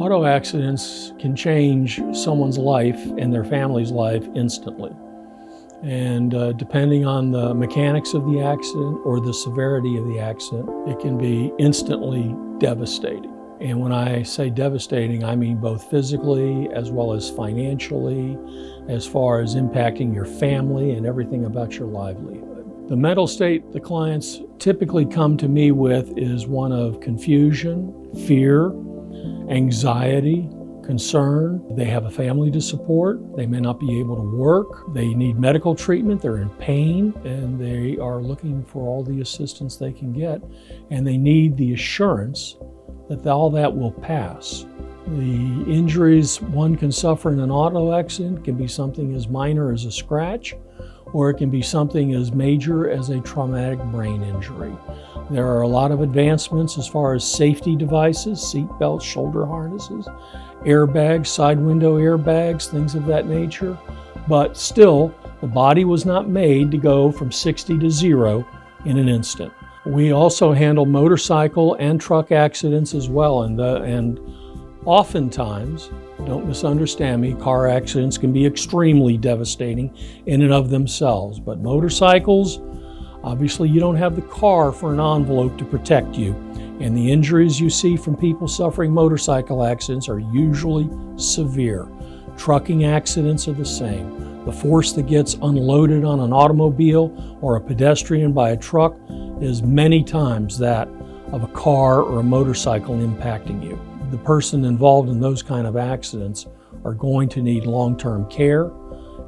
Auto accidents can change someone's life and their family's life instantly. And depending on the mechanics of the accident or the severity of the accident, it can be instantly devastating. And when I say devastating, I mean both physically as well as financially, as far as impacting your family and everything about your livelihood. The mental state the clients typically come to me with is one of confusion, fear, anxiety, concern. They have a family to support. They may not be able to work. They need medical treatment. They're in pain, and they are looking for all the assistance they can get. And they need the assurance that all that will pass. The injuries one can suffer in an auto accident can be something as minor as a scratch, or it can be something as major as a traumatic brain injury. There are a lot of advancements as far as safety devices, seat belts, shoulder harnesses, airbags, side window airbags, things of that nature. But still, the body was not made to go from 60 to 0 in an instant. We also handle motorcycle and truck accidents as well, and oftentimes, don't misunderstand me, car accidents can be extremely devastating in and of themselves. But motorcycles, obviously you don't have the car for an envelope to protect you. And the injuries you see from people suffering motorcycle accidents are usually severe. Trucking accidents are the same. The force that gets unloaded on an automobile or a pedestrian by a truck is many times that of a car or a motorcycle impacting you. The person involved in those kind of accidents are going to need long-term care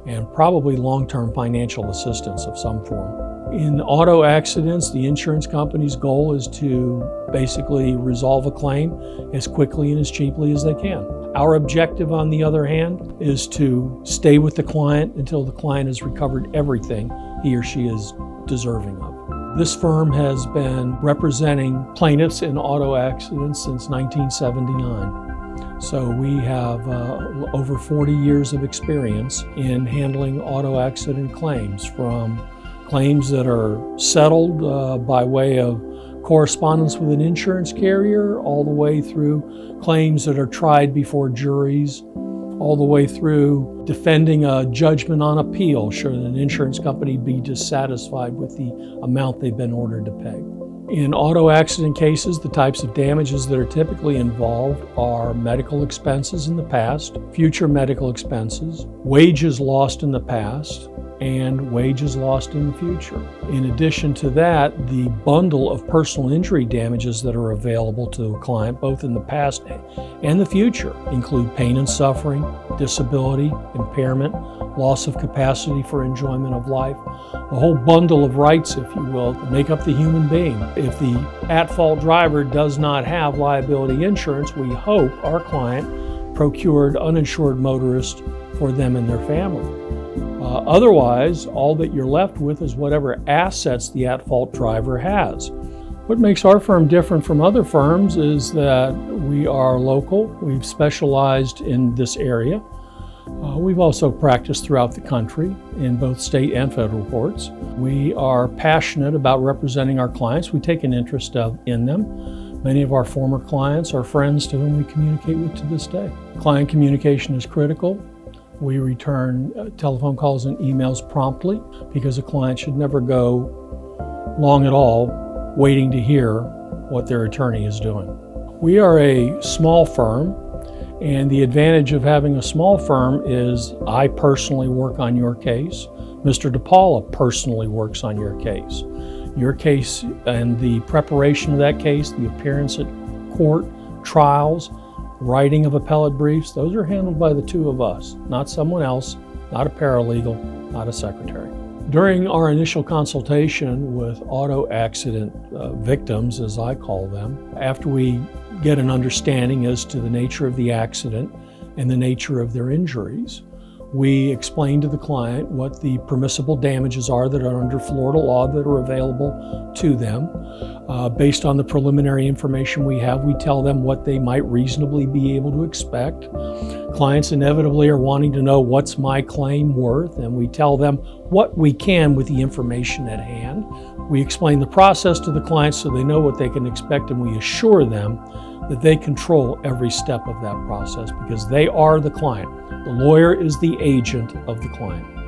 and probably long-term financial assistance of some form. In auto accidents, the insurance company's goal is to basically resolve a claim as quickly and as cheaply as they can. Our objective, on the other hand, is to stay with the client until the client has recovered everything he or she is deserving of. This firm has been representing plaintiffs in auto accidents since 1979. So we have over 40 years of experience in handling auto accident claims, from claims that are settled by way of correspondence with an insurance carrier, all the way through claims that are tried before juries, all the way through defending a judgment on appeal should an insurance company be dissatisfied with the amount they've been ordered to pay. In auto accident cases, the types of damages that are typically involved are medical expenses in the past, future medical expenses, wages lost in the past, and wages lost in the future. In addition to that, the bundle of personal injury damages that are available to a client, both in the past and the future, include pain and suffering, disability, impairment, loss of capacity for enjoyment of life, a whole bundle of rights, if you will, that make up the human being. If the at-fault driver does not have liability insurance, we hope our client procured uninsured motorist for them and their family. Otherwise, all that you're left with is whatever assets the at-fault driver has. What makes our firm different from other firms is that we are local. We've specialized in this area. We've also practiced throughout the country in both state and federal courts. We are passionate about representing our clients. We take an interest in them. Many of our former clients are friends to whom we communicate with to this day. Client communication is critical. We return telephone calls and emails promptly, because a client should never go long at all waiting to hear what their attorney is doing. We are a small firm, and the advantage of having a small firm is I personally work on your case. Mr. dePaula personally works on your case. Your case and the preparation of that case, the appearance at court, trials, writing of appellate briefs, those are handled by the two of us, not someone else, not a paralegal, not a secretary. During our initial consultation with auto accident victims, as I call them, after we get an understanding as to the nature of the accident and the nature of their injuries, we explain to the client what the permissible damages are that are under Florida law that are available to them. Based on the preliminary information we have, we tell them what they might reasonably be able to expect. Clients inevitably are wanting to know, what's my claim worth? And we tell them what we can with the information at hand. We explain the process to the clients so they know what they can expect, and we assure them that they control every step of that process because they are the client. The lawyer is the agent of the client.